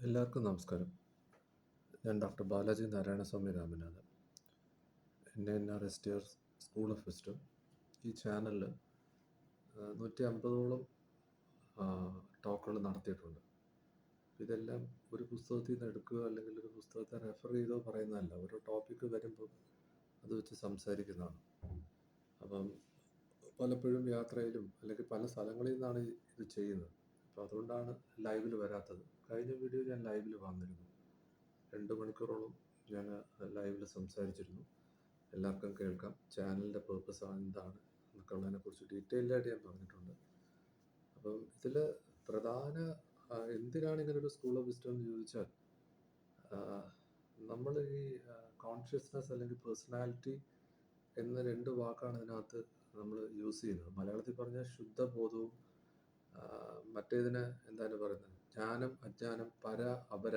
എല്ലാവർക്കും നമസ്കാരം. ഞാൻ doctor Balaji Narayanaswamy Ramanathan, NNR school of wisdom. ഈ ചാനലിൽ 150ഓളം ടോക്കുകൾ നടത്തിയിട്ടുണ്ട്. ഇതെല്ലാം ഒരു പുസ്തകത്തിൽ നിന്ന് എടുക്കുകയോ അല്ലെങ്കിൽ ഒരു പുസ്തകത്തെ റെഫർ ചെയ്തോ പറയുന്നതല്ല. ഓരോ ടോപ്പിക്ക് വരുമ്പോൾ അത് വെച്ച് സംസാരിക്കുന്നതാണ്. അപ്പം പലപ്പോഴും യാത്രയിലും അല്ലെങ്കിൽ പല സ്ഥലങ്ങളിൽ നിന്നാണ് ഇത് ചെയ്യുന്നത്. അപ്പോൾ അതുകൊണ്ടാണ് ലൈവിൽ വരാത്തത്. കഴിഞ്ഞ വീഡിയോ ഞാൻ ലൈവിൽ വന്നിരുന്നു. 2 മണിക്കൂറോളം ഞാൻ ലൈവിൽ സംസാരിച്ചിരുന്നു. എല്ലാവർക്കും കേൾക്കാം. ചാനലിൻ്റെ പേർപ്പസ് എന്താണ് എന്നൊക്കെ ഉള്ളതിനെക്കുറിച്ച് ഡീറ്റെയിൽഡായിട്ട് ഞാൻ പറഞ്ഞിട്ടുണ്ട്. അപ്പം ഇതിൽ പ്രധാന എന്തിനാണ് ഇങ്ങനൊരു സ്കൂൾ ഓഫ് വിസ്ഡം എന്ന് ചോദിച്ചാൽ, നമ്മൾ ഈ കോൺഷ്യസ്നെസ് അല്ലെങ്കിൽ പേഴ്സണാലിറ്റി എന്ന 2 വാക്കാണ് ഇതിനകത്ത് നമ്മൾ യൂസ് ചെയ്യുന്നത്. മലയാളത്തിൽ പറഞ്ഞാൽ ശുദ്ധബോധവും മറ്റേതിന് എന്താണ് പറയുന്നത്, ജ്ഞാനം, അജ്ഞാനം, പര, അപര,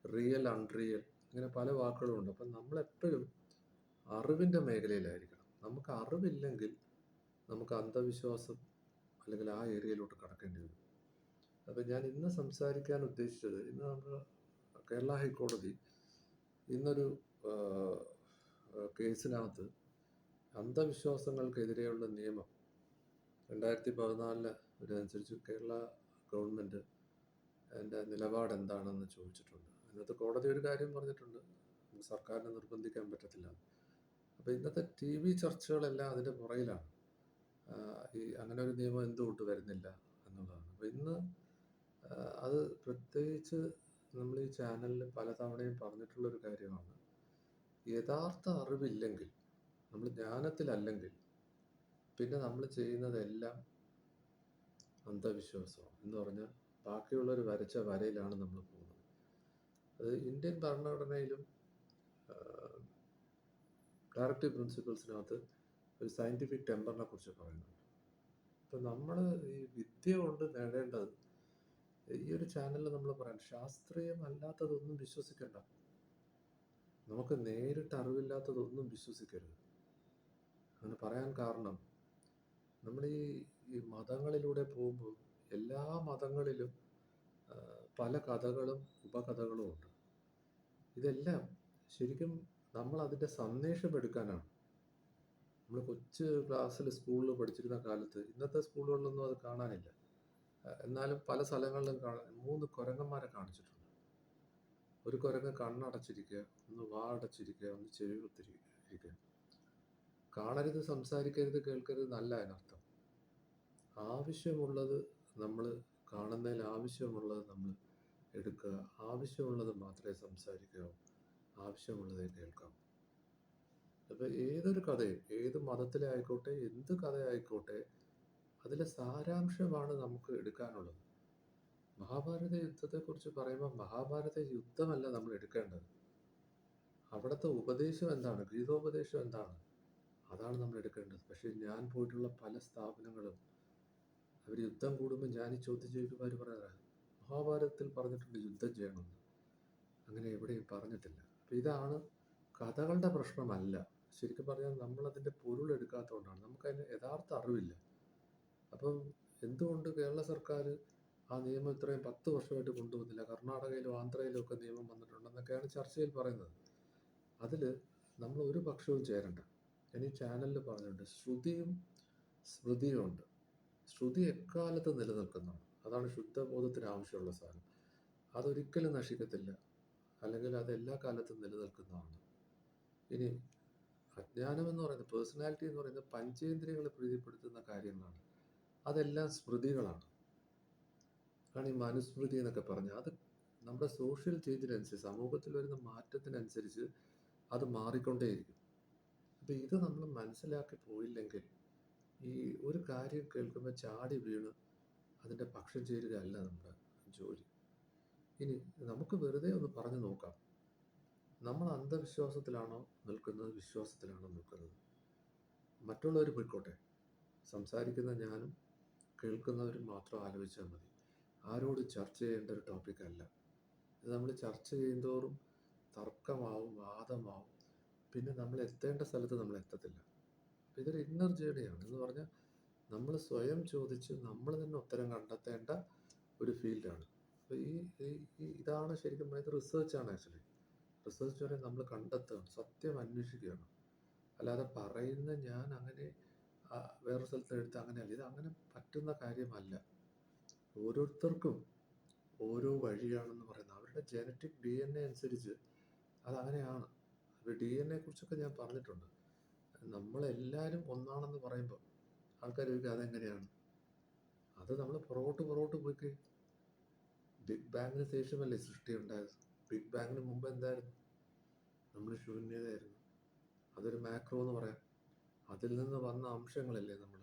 റിയൽ, അൺറിയൽ, ഇങ്ങനെ പല വാക്കുകളുണ്ട്. അപ്പം നമ്മളെപ്പോഴും അറിവിൻ്റെ മേഖലയിലായിരിക്കണം. നമുക്ക് അറിവില്ലെങ്കിൽ നമുക്ക് അന്ധവിശ്വാസം അല്ലെങ്കിൽ ആ ഏരിയയിലോട്ട് കടക്കേണ്ടി വരും. അപ്പം ഞാൻ ഇന്ന് സംസാരിക്കാൻ ഉദ്ദേശിച്ചത്, ഇന്ന് നമ്മൾ കേരള ഹൈക്കോടതി ഇന്നൊരു കേസിനകത്ത് അന്ധവിശ്വാസങ്ങൾക്കെതിരെയുള്ള നിയമം 2014 അനുസരിച്ച് കേരള ഗവൺമെൻറ് അതിൻ്റെ നിലപാട് എന്താണെന്ന് ചോദിച്ചിട്ടുണ്ട്. അതിനകത്ത് കോടതി ഒരു കാര്യം പറഞ്ഞിട്ടുണ്ട്, സർക്കാരിനെ നിർബന്ധിക്കാൻ പറ്റത്തില്ല. അപ്പോൾ ഇന്നത്തെ TV ചർച്ചകളെല്ലാം അതിൻ്റെ പുറയിലാണ്. ഈ അങ്ങനെ ഒരു നിയമം എന്തുകൊണ്ട് വരുന്നില്ല എന്നുള്ളതാണ്. അപ്പോൾ ഇന്ന് അത് പ്രത്യേകിച്ച് നമ്മൾ ഈ ചാനലിൽ പലതവണയും പറഞ്ഞിട്ടുള്ളൊരു കാര്യമാണ്. യഥാർത്ഥ അറിവില്ലെങ്കിൽ, നമ്മൾ ജ്ഞാനത്തിലല്ലെങ്കിൽ, പിന്നെ നമ്മൾ ചെയ്യുന്നതെല്ലാം അന്ധവിശ്വാസമാണ്. എന്ന് പറഞ്ഞാൽ ബാക്കിയുള്ളവർ വരച്ച വരയിലാണ് നമ്മൾ പോകുന്നത്. അത് ഇന്ത്യൻ ഭരണഘടനയിലും ഡയറക്റ്റീവ് പ്രിൻസിപ്പിൾസിനകത്ത് ഒരു സയൻറ്റിഫിക് ടെമ്പറിനെ കുറിച്ച് പറയുന്നുണ്ട്. അപ്പം നമ്മൾ ഈ വിദ്യ കൊണ്ട് നേടേണ്ടത്, ഈ ഒരു ചാനലിൽ നമ്മൾ പറയാം, ശാസ്ത്രീയമല്ലാത്തതൊന്നും വിശ്വസിക്കണ്ട. നമുക്ക് നേരിട്ട് അറിവില്ലാത്തതൊന്നും വിശ്വസിക്കരുത്. അങ്ങനെ പറയാൻ കാരണം, നമ്മൾ ഈ മതങ്ങളിലൂടെ പോകുമ്പോൾ എല്ലാ മതങ്ങളിലും പല കഥകളും ഉപകഥകളും ഉണ്ട്. ഇതെല്ലാം ശരിക്കും നമ്മൾ അതിൻ്റെ സന്ദേശം എടുക്കാനാണ്. നമ്മൾ കൊച്ചു ക്ലാസ്സിൽ സ്കൂളിൽ പഠിച്ചിരുന്ന കാലത്ത്, ഇന്നത്തെ സ്കൂളുകളിലൊന്നും അത് കാണാനില്ല. എന്നാലും പല സ്ഥലങ്ങളിലും 3 കുരങ്ങന്മാരെ കാണിച്ചിട്ടുണ്ട്. ഒരു കുരങ്ങ് കണ്ണടച്ചിരിക്കുക, ഒന്ന് വാ അടച്ചിരിക്കുക, ഒന്ന് ചെവി കുത്തിരിക്കുക. കാണരുത്, സംസാരിക്കരുത്, കേൾക്കരുത് എന്നല്ല അതിനർത്ഥം. ആവശ്യമുള്ളത് നമ്മൾ കാണുന്നതിൽ ആവശ്യമുള്ളത് നമ്മൾ എടുക്കുക, ആവശ്യമുള്ളത് മാത്രമേ സംസാരിക്കാവൂ, ആവശ്യമുള്ളതേ കേൾക്കാവൂ. അപ്പോൾ ഏതൊരു കഥയും, ഏത് മതത്തിലെ ആയിക്കോട്ടെ, എന്ത് കഥയായിക്കോട്ടെ, അതിലെ സാരാംശമാണ് നമുക്ക് എടുക്കാനുള്ളത്. മഹാഭാരത യുദ്ധത്തെക്കുറിച്ച് പറയുമ്പോൾ മഹാഭാരത യുദ്ധമല്ല നമ്മൾ എടുക്കേണ്ടത്. അവിടുത്തെ ഉപദേശം എന്താണ്, ഗീതോപദേശം എന്താണ്, അതാണ് നമ്മൾ എടുക്കേണ്ടത്. പക്ഷേ ഞാൻ പോയിട്ടുള്ള പല സ്ഥാപനങ്ങളും അവർ യുദ്ധം കൂടുമ്പോൾ ഞാൻ ഈ ചോദ്യം ചോദിക്കുമ്പോൾ അവർ പറയാറ്, മഹാഭാരതത്തിൽ പറഞ്ഞിട്ടുണ്ട് യുദ്ധം ചെയ്യണമെന്ന്. അങ്ങനെ എവിടെയും പറഞ്ഞിട്ടില്ല. അപ്പം ഇതാണ്, കഥകളുടെ പ്രശ്നമല്ല. ശരിക്കും പറഞ്ഞാൽ നമ്മളതിൻ്റെ പൊരുളെടുക്കാത്തതുകൊണ്ടാണ്. നമുക്കതിന് യഥാർത്ഥ അറിവില്ല. അപ്പം എന്തുകൊണ്ട് കേരള സർക്കാർ ആ നിയമം ഇത്രയും 10 വർഷമായിട്ട് കൊണ്ടുവന്നില്ല? കർണാടകയിലും ആന്ധ്രയിലും ഒക്കെ നിയമം വന്നിട്ടുണ്ടെന്നൊക്കെയാണ് ചർച്ചയിൽ പറയുന്നത്. അതിൽ നമ്മൾ ഒരു പക്ഷവും ചേരണ്ട. ഞാൻ ഈ ചാനലിൽ പറഞ്ഞിട്ടുണ്ട്, ശ്രുതിയും സ്മൃതിയും ഉണ്ട്. ശ്രുതി എക്കാലത്ത് നിലനിൽക്കുന്നതാണ്. അതാണ് ശുദ്ധബോധത്തിന് ആവശ്യമുള്ള സാധനം. അതൊരിക്കലും നശിക്കത്തില്ല, അല്ലെങ്കിൽ അത് എല്ലാ കാലത്തും നിലനിൽക്കുന്നതാണ്. ഇനി അജ്ഞാനം എന്ന് പറയുന്നത്, പേഴ്സണാലിറ്റി എന്ന് പറയുന്നത് പഞ്ചേന്ദ്രിയങ്ങളെ പ്രീതിപ്പെടുത്തുന്ന കാര്യങ്ങളാണ്. അതെല്ലാം സ്മൃതികളാണ്. ആണ് ഈ മനുസ്മൃതി എന്നൊക്കെ പറഞ്ഞാൽ, അത് നമ്മുടെ സോഷ്യൽ ചേഞ്ചിനനുസരിച്ച്, സമൂഹത്തിൽ വരുന്ന മാറ്റത്തിനനുസരിച്ച് അത് മാറിക്കൊണ്ടേയിരിക്കും. അപ്പം ഇത് നമ്മൾ മനസ്സിലാക്കി പോയില്ലെങ്കിൽ, ഈ ഒരു കാര്യം കേൾക്കുമ്പോൾ ചാടി വീണ് അതിൻ്റെ പക്ഷം ചേരുകയല്ല നമ്മുടെ ജോലി. ഇനി നമുക്ക് വെറുതെ ഒന്ന് പറഞ്ഞു നോക്കാം, നമ്മൾ അന്ധവിശ്വാസത്തിലാണോ നിൽക്കുന്നത്, വിശ്വാസത്തിലാണോ നിൽക്കുന്നത്? മറ്റുള്ളവർ പോയിക്കോട്ടെ, സംസാരിക്കുന്ന ഞാനും കേൾക്കുന്നവരും മാത്രം ആലോചിച്ചാൽ മതി. ആരോട് ചർച്ച ചെയ്യേണ്ട ഒരു ടോപ്പിക്കല്ല ഇത്. നമ്മൾ ചർച്ച ചെയ്യുന്തോറും തർക്കമാവും, വാദമാവും, പിന്നെ നമ്മൾ എത്തേണ്ട സ്ഥലത്ത് നമ്മൾ എത്തത്തില്ല. ഇതൊരു ഇന്നർ ജേണിയാണ്. എന്ന് പറഞ്ഞാൽ നമ്മൾ സ്വയം ചോദിച്ച് നമ്മൾ തന്നെ ഉത്തരം കണ്ടെത്തേണ്ട ഒരു ഫീൽഡാണ്. അപ്പോൾ ഇതാണ് ശരിക്കും പറയുന്നത് റിസർച്ചാണ് ആക്ച്വലി. റിസർച്ച് വരെ നമ്മൾ കണ്ടെത്തുകയാണ്, സത്യം അന്വേഷിക്കുകയാണ്. അല്ലാതെ പറയുന്ന ഞാൻ അങ്ങനെ വേറെ സ്ഥലത്ത് എടുത്ത് അങ്ങനെയല്ല. ഇത് അങ്ങനെ പറ്റുന്ന കാര്യമല്ല. ഓരോരുത്തർക്കും ഓരോ വഴിയാണെന്ന് പറയുന്നത് അവരുടെ ജനറ്റിക് DNA അനുസരിച്ച് അതങ്ങനെയാണ്. അപ്പോൾ DNA കുറിച്ചൊക്കെ ഞാൻ പറഞ്ഞിട്ടുണ്ട്. നമ്മളെല്ലാവരും ഒന്നാണെന്ന് പറയുമ്പോൾ ആൾക്കാർ ചോദിക്കും അതെങ്ങനെയാണ്? അത് നമ്മൾ പുറകോട്ട് പോയി ബിഗ് ബാങ്ങിന് ശേഷമല്ലേ സൃഷ്ടി ഉണ്ടായത്. ബിഗ് ബാങ്ങിന് മുമ്പ് എന്തായിരുന്നു? നമ്മൾ ശൂന്യതയായിരുന്നു. അതൊരു മാക്രോ എന്ന് പറയാം. അതിൽ നിന്ന് വന്ന അംശങ്ങളല്ലേ നമ്മൾ.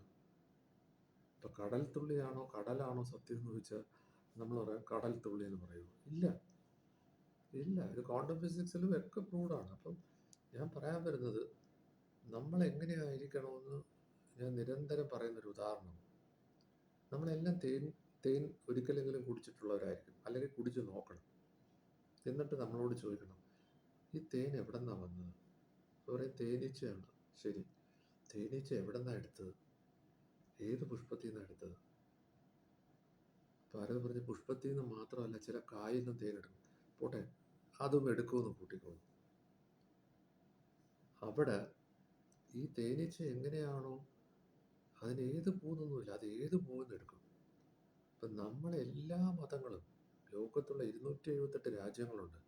ഇപ്പൊ കടൽ തുള്ളിയാണോ കടലാണോ സത്യം എന്ന് ചോദിച്ചാൽ നമ്മൾ പറയാം കടൽ തുള്ളി എന്ന് പറയുമോ? ഇല്ല. ഇത് ക്വാണ്ടം ഫിസിക്സിലും ഒക്കെ പ്രൂവ്ഡാണ്. അപ്പം ഞാൻ പറയാൻ വരുന്നത് നമ്മൾ എങ്ങനെയായിരിക്കണമെന്ന് ഞാൻ നിരന്തരം പറയുന്നൊരു ഉദാഹരണം. നമ്മളെല്ലാം തേൻ ഒരിക്കലെങ്കിലും കുടിച്ചിട്ടുള്ളവരായിരിക്കും, അല്ലെങ്കിൽ കുടിച്ചു നോക്കണം. എന്നിട്ട് നമ്മളോട് ചോദിക്കണം ഈ തേൻ എവിടെ നിന്നാണ് വന്നത്? പറയും തേനീച്ചയാണ്. ശരി, തേനീച്ച എവിടെ നിന്നാണ് എടുത്തത്? ഏത് പുഷ്പത്തിൽ നിന്നാണ് എടുത്തത്? ഭാരത് പറഞ്ഞ് പുഷ്പത്തിൽ നിന്ന് മാത്രമല്ല ചില കായിൽ നിന്നും തേനെടുക്കും. പോട്ടെ, അതും എടുക്കുമെന്ന് കൂട്ടിക്കോളും. അവിടെ ഈ തേനീച്ച എങ്ങനെയാണോ, അതിന് ഏത് പൂന്നൊന്നുമില്ല, അത് ഏത് പൂവെന്ന് എടുക്കും. ഇപ്പം നമ്മളെല്ലാ മതങ്ങളും, ലോകത്തുള്ള 278 രാജ്യങ്ങളുണ്ട്,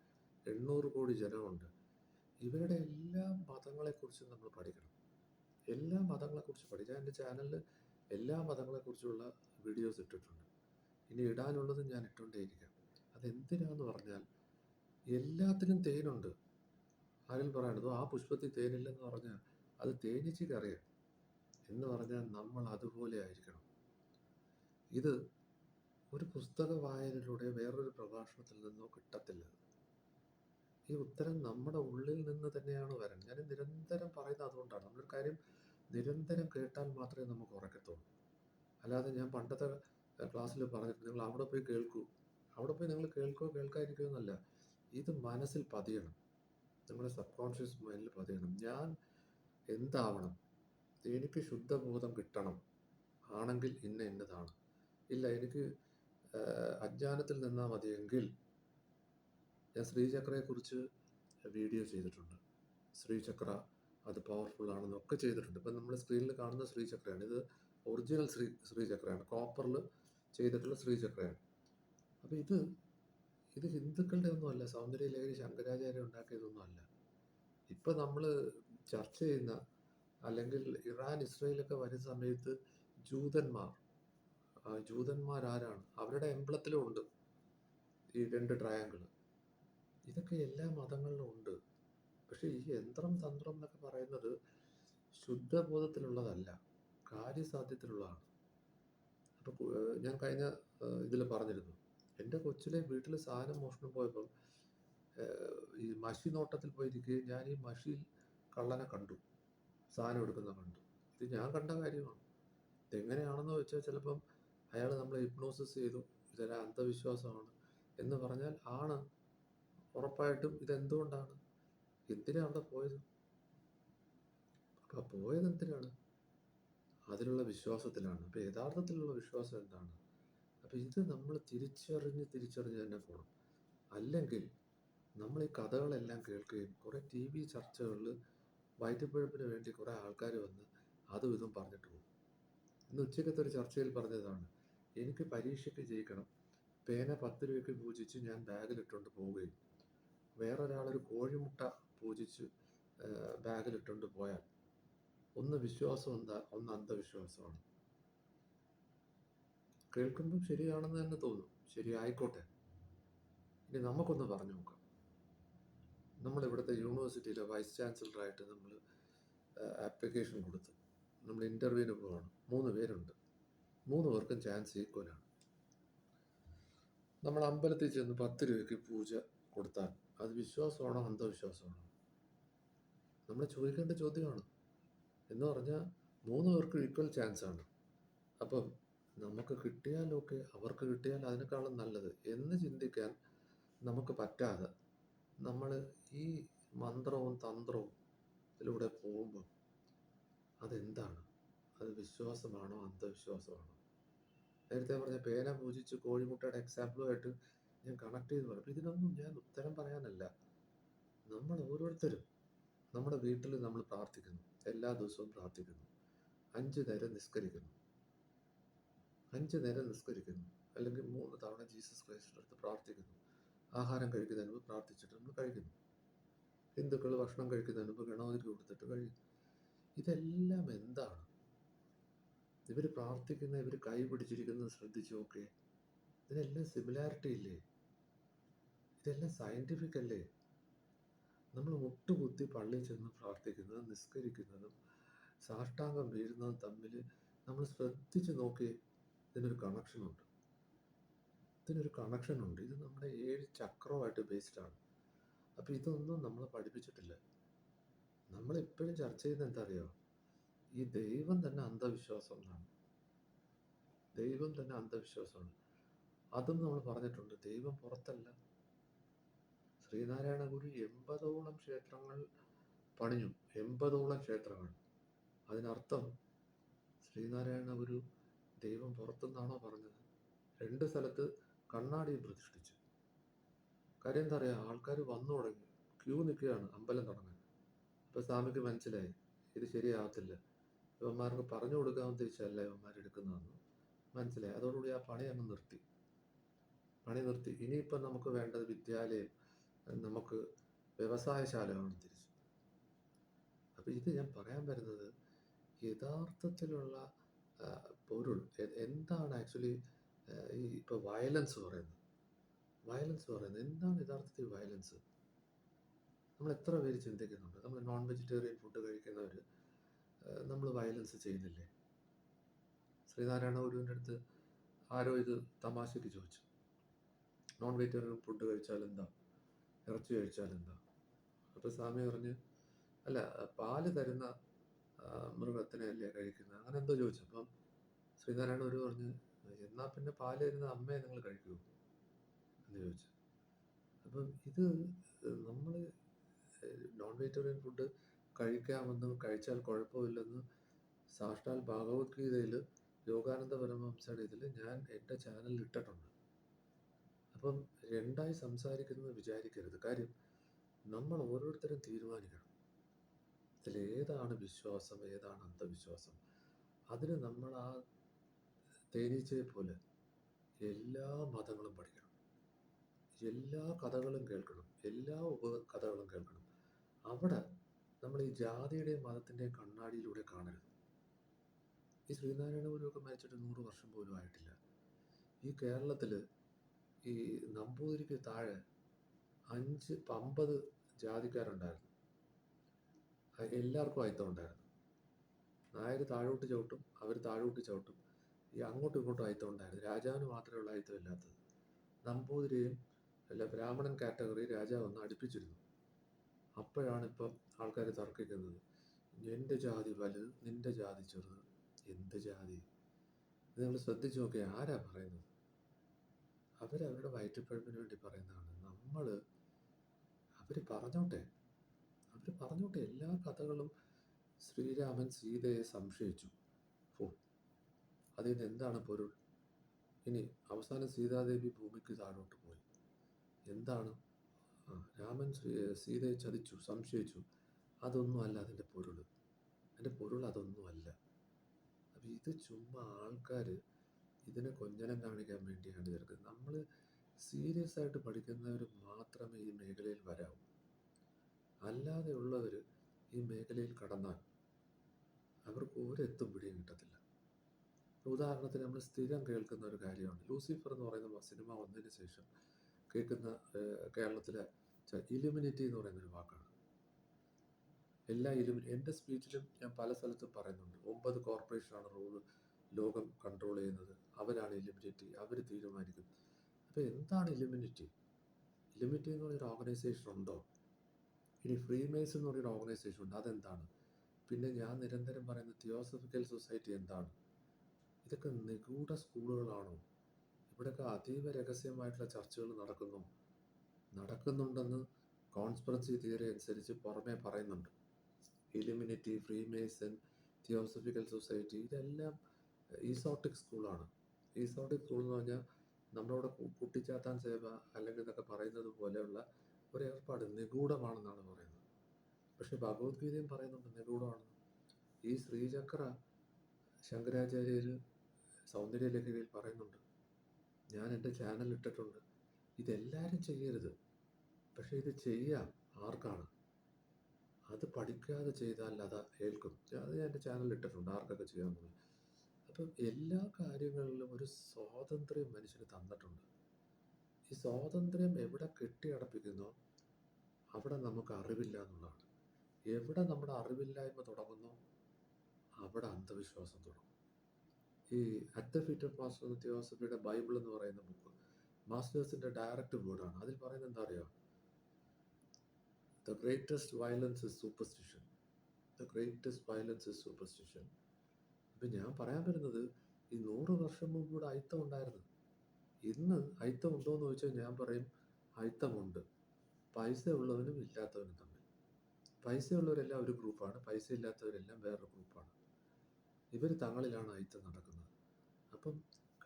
800 കോടി ജനമുണ്ട്. ഇവരുടെ എല്ലാ മതങ്ങളെക്കുറിച്ചും നമ്മൾ പഠിക്കണം. എല്ലാ മതങ്ങളെക്കുറിച്ച് പഠിക്കാൻ എൻ്റെ ചാനലിൽ എല്ലാ മതങ്ങളെക്കുറിച്ചുള്ള വീഡിയോസ് ഇട്ടിട്ടുണ്ട്. ഇനി ഇടാനുള്ളത് ഞാൻ ഇട്ടുകൊണ്ടേയിരിക്കാം. അതെന്തിനാന്ന് പറഞ്ഞാൽ എല്ലാത്തിനും തേനുണ്ട്. ആരും പറയണത് ആ പുഷ്പത്തിൽ തേനില്ലെന്ന് പറഞ്ഞാൽ അത് തേനീച്ചയ്ക്ക് അറിയാം എന്ന് പറഞ്ഞാൽ നമ്മൾ അതുപോലെ ആയിരിക്കണം. ഇത് ഒരു പുസ്തക വായനയിലൂടെ വേറൊരു പ്രഭാഷണത്തിൽ നിന്നോ കിട്ടത്തില്ല. ഈ ഉത്തരം നമ്മുടെ ഉള്ളിൽ നിന്ന് തന്നെയാണ് വരണം. ഞാൻ നിരന്തരം പറയുന്നത് അതുകൊണ്ടാണ്. നമ്മളൊരു കാര്യം നിരന്തരം കേട്ടാൽ മാത്രമേ നമുക്ക് ഉറക്കത്തുള്ളൂ. അല്ലാതെ ഞാൻ പണ്ടത്തെ ക്ലാസ്സിൽ പറഞ്ഞിട്ട് നിങ്ങൾ അവിടെ പോയി കേൾക്കൂ, അവിടെ പോയി നിങ്ങൾ കേൾക്കാതിരിക്കുമോ എന്നല്ല. ഇത് മനസ്സിൽ പതിയണം, നിങ്ങളുടെ സബ് കോൺഷ്യസ് മൈൻഡിൽ പതിയണം. ഞാൻ എന്താവണം? എനിക്ക് ശുദ്ധബോധം കിട്ടണം. ആണെങ്കിൽ ഇന്നതാണ്. ഇല്ല, എനിക്ക് അജ്ഞാനത്തിൽ നിന്നാൽ മതിയെങ്കിൽ ഞാൻ ശ്രീചക്രയെക്കുറിച്ച് വീഡിയോ ചെയ്തിട്ടുണ്ട്. ശ്രീചക്ര അത് പവർഫുൾ ആണെന്നൊക്കെ ചെയ്തിട്ടുണ്ട്. ഇപ്പം നമ്മൾ സ്ക്രീനിൽ കാണുന്ന ശ്രീചക്രയാണ്. ഇത് ഒറിജിനൽ ശ്രീചക്രയാണ്, കോപ്പറിൽ ചെയ്തിട്ടുള്ള ശ്രീചക്രയാണ്. അപ്പം ഇത് ഹിന്ദുക്കളുടെ ഒന്നുമല്ല, സൗന്ദര്യലഹരി ശങ്കരാചാര്യ ഉണ്ടാക്കിയതൊന്നും അല്ല. ഇപ്പം നമ്മൾ ചർച്ച ചെയ്യുന്ന, അല്ലെങ്കിൽ ഇറാൻ ഇസ്രയേലൊക്കെ വരുന്ന സമയത്ത് ജൂതന്മാരാരാണ്? അവരുടെ എംബ്ലത്തിലും ഉണ്ട് ഈ 2 ട്രയാങ്കിൾ. ഇതൊക്കെ എല്ലാ മതങ്ങളിലും ഉണ്ട്. പക്ഷെ ഈ യന്ത്രം തന്ത്രം എന്നൊക്കെ പറയുന്നത് ശുദ്ധബോധത്തിലുള്ളതല്ല, കാര്യസാധ്യത്തിലുള്ളതാണ്. അപ്പോൾ ഞാൻ കഴിഞ്ഞ ഇതിൽ പറഞ്ഞിരുന്നു, എൻ്റെ കൊച്ചിലെ വീട്ടിൽ സാധനം മോഷണം പോയപ്പം ഈ മഷി നോട്ടത്തിൽ പോയിരിക്കുകയും ഞാൻ ഈ മഷിയിൽ കള്ളനെ കണ്ടു, സാധനം എടുക്കുന്ന കണ്ടു. ഇത് ഞാൻ കണ്ട കാര്യമാണ്. ഇതെങ്ങനെയാണെന്ന് വെച്ചാൽ ചിലപ്പം അയാൾ നമ്മളെ ഹിപ്നോസിസ് ചെയ്തു, ഇതെല്ലാം അന്ധവിശ്വാസമാണ് എന്ന് പറഞ്ഞാൽ ആണ്. ഉറപ്പായിട്ടും ഇതെന്തുകൊണ്ടാണ്? എന്തിനാണ് അവിടെ പോയത്? അപ്പം പോയത് എന്തിനാണ്? അതിലുള്ള വിശ്വാസത്തിലാണ്. അപ്പം യഥാർത്ഥത്തിലുള്ള വിശ്വാസം എന്താണ്? അപ്പം ഇത് നമ്മൾ തിരിച്ചറിഞ്ഞ് തന്നെ പോകണം. അല്ലെങ്കിൽ നമ്മൾ ഈ കഥകളെല്ലാം കേൾക്കുകയും കുറേ TV ചർച്ചകളിൽ വയറ്റിപ്പഴപ്പിന് വേണ്ടി കുറേ ആൾക്കാർ വന്ന് അതും ഇതും പറഞ്ഞിട്ട് പോകും. ഇന്ന് ഉച്ചക്കത്തെ ഒരു ചർച്ചയിൽ പറഞ്ഞതാണ്, എനിക്ക് പരീക്ഷയ്ക്ക് ജയിക്കണം, പേന 10 രൂപയ്ക്ക് പൂജിച്ച് ഞാൻ ബാഗിലിട്ടുകൊണ്ട് പോവുകയും വേറൊരാളൊരു കോഴിമുട്ട പൂജിച്ച് ബാഗിലിട്ടുകൊണ്ട് പോയാൽ ഒന്ന് വിശ്വാസം എന്താ, ഒന്ന് അന്ധവിശ്വാസമാണ്. കേൾക്കുമ്പം ശരിയാണെന്ന് തന്നെ തോന്നും. ശരി, ആയിക്കോട്ടെ. ഇനി നമുക്കൊന്ന് പറഞ്ഞു നോക്കാം. നമ്മളിവിടുത്തെ യൂണിവേഴ്സിറ്റിയിലെ വൈസ് ചാൻസലറായിട്ട് നമ്മൾ ആപ്ലിക്കേഷൻ കൊടുത്തു. നമ്മൾ ഇൻ്റർവ്യൂവിന് പോവാണ്. 3 പേരുണ്ട്. 3 പേർക്കും ചാൻസ് ഈക്വലാണ്. നമ്മൾ അമ്പലത്തിൽ ചെന്ന് 10 രൂപയ്ക്ക് പൂജ കൊടുത്താൽ അത് വിശ്വാസമാണോ അന്ധവിശ്വാസമാണോ? നമ്മൾ ചോദിക്കേണ്ട ചോദ്യമാണ്. എന്ന് പറഞ്ഞാൽ 3 പേർക്കും ഈക്വൽ ചാൻസ് ആണ്. അപ്പം നമുക്ക് കിട്ടിയാലൊക്കെ, അവർക്ക് കിട്ടിയാൽ അതിനേക്കാളും നല്ലത് എന്ന് ചിന്തിക്കാൻ നമുക്ക് പറ്റാതെ നമ്മൾ ഈ മന്ത്രവും തന്ത്രവും ഇതിലൂടെ പോകുമ്പോൾ അതെന്താണ്? അത് വിശ്വാസമാണോ അന്ധവിശ്വാസമാണോ? നേരത്തെ പറഞ്ഞ പേന പൂജിച്ച് കോഴിമുട്ടയുടെ എക്സാമ്പിളുമായിട്ട് ഞാൻ കണക്ട് ചെയ്ത് പറയും. ഇതിനൊന്നും ഞാൻ ഉത്തരം പറയാനല്ല. നമ്മൾ ഓരോരുത്തരും നമ്മുടെ വീട്ടിൽ നമ്മൾ പ്രാർത്ഥിക്കുന്നു, എല്ലാ ദിവസവും പ്രാർത്ഥിക്കുന്നു, 5 നേരം നിസ്കരിക്കുന്നു, 5 നേരം നിസ്കരിക്കുന്നു, അല്ലെങ്കിൽ 3 തവണ ജീസസ് ക്രൈസ്റ്റിൻ്റെ അടുത്ത് പ്രാർത്ഥിക്കുന്നു, ആഹാരം കഴിക്കുന്നതിന് മുമ്പ് പ്രാർത്ഥിച്ചിട്ട് നമ്മൾ കഴിക്കുന്നു, ഹിന്ദുക്കൾ ഭക്ഷണം കഴിക്കുന്നതിന് മുമ്പ് ഗണപതിക്ക് കൊടുത്തിട്ട് കഴിയുന്നു. ഇതെല്ലാം എന്താണ്? ഇവർ പ്രാർത്ഥിക്കുന്ന, ഇവർ കൈ പിടിച്ചിരിക്കുന്നത് ശ്രദ്ധിച്ചു നോക്കേ. ഇതിനെല്ലാം സിമിലാരിറ്റി ഇല്ലേ? ഇതെല്ലാം സയന്റിഫിക് അല്ലേ? നമ്മൾ മുട്ടുകുത്തി പള്ളിയിൽ ചെന്ന് പ്രാർത്ഥിക്കുന്നതും നിസ്കരിക്കുന്നതും സാഷ്ടാംഗം വീഴുന്നതും തമ്മിൽ നമ്മൾ ശ്രദ്ധിച്ച് നോക്കിയേ. ഇതിനൊരു കണക്ഷനുണ്ട്. ഇതിനൊരു കണക്ഷനുണ്ട്. ഇത് നമ്മുടെ 7 ചക്രവുമായിട്ട് ബേസ്ഡാണ്. അപ്പോൾ ഇതൊന്നും നമ്മളെ പഠിപ്പിച്ചിട്ടില്ല. നമ്മളെപ്പോഴും ചർച്ച ചെയ്യുന്നത് എന്താ അറിയോ? ഈ ദൈവം തന്നെ അന്ധവിശ്വാസം എന്നാണ്. ദൈവം തന്നെ അന്ധവിശ്വാസമാണ്. അതും നമ്മൾ പറഞ്ഞിട്ടുണ്ട്. ദൈവം പുറത്തല്ല. ശ്രീനാരായണ ഗുരു 80ഓളം ക്ഷേത്രങ്ങൾ പണിഞ്ഞു. 80ഓളം ക്ഷേത്രങ്ങൾ. അതിനർത്ഥം ശ്രീനാരായണ ഗുരു ദൈവം പുറത്തുനിന്നാണോ പറഞ്ഞത്? 2 സ്ഥലത്ത് കണ്ണാടി പ്രതിഷ്ഠിച്ചു. കാര്യം എന്താ പറയുക? ആൾക്കാർ വന്നു തുടങ്ങി, ക്യൂ നിൽക്കുകയാണ് അമ്പലം തുടങ്ങാൻ. അപ്പോൾ സ്വാമിക്ക് മനസ്സിലായി ഇത് ശരിയാകത്തില്ല, ഇവന്മാർക്ക് പറഞ്ഞു കൊടുക്കാൻ ഉദ്ദേശിച്ചല്ല ഇവന്മാർ എടുക്കുന്നതെന്ന് മനസ്സിലായി. അതോടുകൂടി ആ പണി അങ്ങ് നിർത്തി. ഇനിയിപ്പം നമുക്ക് വേണ്ടത് വിദ്യാലയം, നമുക്ക് വ്യവസായശാലയാണ് തിരിച്ചു. അപ്പോൾ ഇത് ഞാൻ പറയാൻ വരുന്നത്, യഥാർത്ഥത്തിലുള്ള പൊരുൾ എന്താണ് ആക്ച്വലി ഈ ഇപ്പോൾ വയലൻസ് പറയുന്നത് എന്താണ് യഥാർത്ഥത്തിൽ വയലൻസ്? നമ്മൾ എത്ര പേര് ചിന്തിക്കുന്നുണ്ട്? നമ്മൾ നോൺ വെജിറ്റേറിയൻ ഫുഡ് കഴിക്കുന്നവർ നമ്മൾ വയലൻസ് ചെയ്യുന്നില്ലേ? ശ്രീനാരായണ ഗുരുവിൻ്റെ അടുത്ത് ആരോ ഇത് തമാശയ്ക്ക് ചോദിച്ചു, നോൺ വെജിറ്റേറിയൻ ഫുഡ് കഴിച്ചാൽ എന്താ, ഇറച്ചി കഴിച്ചാൽ എന്താ? അപ്പോൾ സ്വാമി പറഞ്ഞ്, അല്ല പാല് തരുന്ന മൃഗത്തിനെ അല്ലേ കഴിക്കുന്നത്, അങ്ങനെ എന്തോ ചോദിച്ചു. അപ്പം ശ്രീനാരായണ ഗുരു പറഞ്ഞ്, എന്നാൽ പിന്നെ പാല് തരുന്ന അമ്മയെ നിങ്ങൾ കഴിക്കുമോ എന്ന് ചോദിച്ചു. അപ്പം ഇത് നമ്മൾ നോൺ വെജിറ്റേറിയൻ ഫുഡ് കഴിക്കാമെന്നും കഴിച്ചാൽ കുഴപ്പമില്ലെന്ന് സാക്ഷാൽ ഭഗവത്ഗീതയിൽ യോഗാനന്ദ പരമഹംസയുടെ ഇതിൽ ഞാൻ എൻ്റെ ചാനലിൽ ഇട്ടിട്ടുണ്ട്. അപ്പം രണ്ടായി സംസാരിക്കുന്നത് വിചാരിക്കരുത്. കാര്യം നമ്മൾ ഓരോരുത്തരും തീരുമാനിക്കണം ഇതിലേതാണ് വിശ്വാസം, ഏതാണ് അന്ധവിശ്വാസം. അതിന് നമ്മൾ ആ തേനീച്ചയെ പോലെ എല്ലാ മതങ്ങളും പഠിക്കണം, എല്ലാ കഥകളും കേൾക്കണം, എല്ലാ ഉപകഥകളും കേൾക്കണം. അവിടെ നമ്മൾ ഈ ജാതിയുടെയും മതത്തിൻ്റെയും കണ്ണാടിയിലൂടെ കാണരുത്. ഈ ശ്രീനാരായണ ഗുരുവൊക്കെ മരിച്ചിട്ട് 100 വർഷം പോലും ആയിട്ടില്ല. ഈ കേരളത്തിൽ ഈ നമ്പൂതിരിക്ക് താഴെ 50 ജാതിക്കാരുണ്ടായിരുന്നു. എല്ലാവർക്കും അയിത്തം ഉണ്ടായിരുന്നു. നായർ താഴോട്ട് ചവിട്ടും, അവർ താഴോട്ട് ചവിട്ടും. ഈ അങ്ങോട്ടും ഇങ്ങോട്ടും അയിത്തം ഉണ്ടായിരുന്നു. രാജാവിന് മാത്രമേ ഉള്ള അയിത്തം ഇല്ലാത്തത്. നമ്പൂതിരിയും അല്ല ബ്രാഹ്മണൻ കാറ്റഗറി രാജാവ് ഒന്ന് അടുപ്പിച്ചിരുന്നു. അപ്പോഴാണ് ഇപ്പം ആൾക്കാർ തർക്കിക്കുന്നത്, എൻ്റെ ജാതി വലുത്, നിൻ്റെ ജാതി ചെറുത്. എന്ത് ജാതി? ഇത് നിങ്ങൾ ശ്രദ്ധിച്ച് നോക്കിയാൽ ആരാ പറയുന്നത്? അവരവരുടെ വയറ്റിപ്പഴപ്പിന് വേണ്ടി പറയുന്നതാണ്. അവർ പറഞ്ഞോട്ടെ. എല്ലാ കഥകളും. ശ്രീരാമൻ സീതയെ സംശയിച്ചു. അതിൽ നിന്ന് എന്താണ് പൊരുൾ? ഇനി അവസാനം സീതാദേവി ഭൂമിക്ക് താഴോട്ട് പോയി. എന്താണ്? രാമൻ സീതയെ ചതിച്ചു, സംശയിച്ചു. അതൊന്നും അല്ല അതിൻ്റെ പൊരുൾ. അതൊന്നുമല്ല. അപ്പം ഇത് ചുമ്മാ ആൾക്കാർ ഇതിനെ കൊഞ്ഞനം കാണിക്കാൻ വേണ്ടിയാണ് ചേർക്കുന്നത്. നമ്മൾ സീരിയസ് ആയിട്ട് പഠിക്കുന്നവർ മാത്രമേ ഈ മേഖലയിൽ വരാവൂ. അല്ലാതെ ഉള്ളവർ ഈ മേഖലയിൽ കടന്നാൽ അവർക്ക് ഒരെത്തും പിടിയും കിട്ടത്തില്ല. ഉദാഹരണത്തിന് നമ്മൾ സ്ഥിരം കേൾക്കുന്ന ഒരു കാര്യമാണ് ലൂസിഫർ എന്ന് പറയുന്ന സിനിമ വന്നതിന് ശേഷം കേൾക്കുന്ന കേരളത്തിലെ ഇലുമിനിറ്റി എന്ന് പറയുന്നൊരു വാക്കാണ്. എൻ്റെ സ്പീച്ചിലും ഞാൻ പല സ്ഥലത്തും പറയുന്നുണ്ട്, 9 കോർപ്പറേഷനാണ് ലോകം കൺട്രോൾ ചെയ്യുന്നത്, അവരാണ് ഇലുമിനിറ്റി, അവർ തീരുമാനിക്കും. അപ്പോൾ എന്താണ് ഇലുമിനിറ്റി എന്ന് പറയുന്നൊരു ഓർഗനൈസേഷൻ ഉണ്ടോ? ഇനി ഫ്രീമേസൺ എന്ന് പറയുന്ന ഓർഗനൈസേഷൻ ഉണ്ട്, അതെന്താണ്? പിന്നെ ഞാൻ നിരന്തരം പറയുന്ന തിയോസഫിക്കൽ സൊസൈറ്റി എന്താണ്? ഇതൊക്കെ നിഗൂഢ സ്കൂളുകളാണോ? ഇവിടെയൊക്കെ അതീവ രഹസ്യമായിട്ടുള്ള ചർച്ചകൾ നടക്കുന്നുണ്ടെന്ന് കോൺസ്പിറസി തിയറി അനുസരിച്ച് പുറമേ പറയുന്നുണ്ട്. ഇലുമിനിറ്റി, ഫ്രീമേസൺ, തിയോസഫിക്കൽ സൊസൈറ്റി, ഇതെല്ലാം ഈസോട്ടിക് സ്കൂളാണ്. ഈസോട്ടിക് സ്കൂൾ എന്ന് പറഞ്ഞാൽ നമ്മളോട് കുട്ടിച്ചാത്താൻ സേവ അല്ലെങ്കിൽ എന്നൊക്കെ പറയുന്നത് പോലെയുള്ള ഒരു ഏർപ്പാട് നിഗൂഢമാണെന്നാണ് പറയുന്നത്. പക്ഷെ ഭഗവത്ഗീതയും പറയുന്നുണ്ട് നിഗൂഢമാണ്. ഈ ശ്രീചക്ര ശങ്കരാചാര്യർ സൗന്ദര്യലഹരിയിൽ പറയുന്നുണ്ട്. ഞാൻ എൻ്റെ ചാനൽ ഇട്ടിട്ടുണ്ട്. ഇതെല്ലാവരും ചെയ്യരുത്, പക്ഷെ ഇത് ചെയ്യാം. ആർക്കാണ്? അത് പഠിക്കാതെ ചെയ്താൽ അത് ഏൽക്കും. അത് ഞാൻ എൻ്റെ ചാനലിൽ ഇട്ടിട്ടുണ്ട്, ആർക്കൊക്കെ ചെയ്യാമെന്നുള്ളത്. അപ്പം എല്ലാ കാര്യങ്ങളിലും ഒരു സ്വാതന്ത്ര്യം മനുഷ്യന് തന്നിട്ടുണ്ട്. ഈ സ്വാതന്ത്ര്യം എവിടെ കെട്ടിയടപ്പിക്കുന്നോ അവിടെ നമുക്ക് അറിവില്ല എന്നുള്ളതാണ്. എവിടെ നമ്മുടെ അറിവില്ലായ്മ തുടങ്ങുന്നോ അവിടെ അന്ധവിശ്വാസം തുടങ്ങും. ഈ at the feet of master തിയോസഫിയുടെ ബൈബിൾ എന്ന് പറയുന്ന ബുക്ക് മാസ്റ്റേഴ്സിൻ്റെ ഡയറക്റ്റ് വേർഡാണ്. അതിൽ പറയുന്നത് എന്താ അറിയുക? The greatest violence is superstition. The greatest violence is superstition. ഇപ്പം ഞാൻ പറയാൻ വരുന്നത്, ഈ 100 വർഷം മുമ്പ് ഇവിടെ അയിത്തം ഉണ്ടായിരുന്നു. ഇന്ന് അയിത്തം ഉണ്ടോ എന്ന് ചോദിച്ചാൽ ഞാൻ പറയും അയിത്തമുണ്ട്. പൈസ ഉള്ളവനും ഇല്ലാത്തവനും തമ്മിൽ. പൈസ ഉള്ളവരെല്ലാം ഒരു ഗ്രൂപ്പാണ്, പൈസ ഇല്ലാത്തവരെല്ലാം വേറൊരു ഗ്രൂപ്പാണ്. ഇവർ തങ്ങളിലാണ് അയിത്തം നടക്കുന്നത്. അപ്പം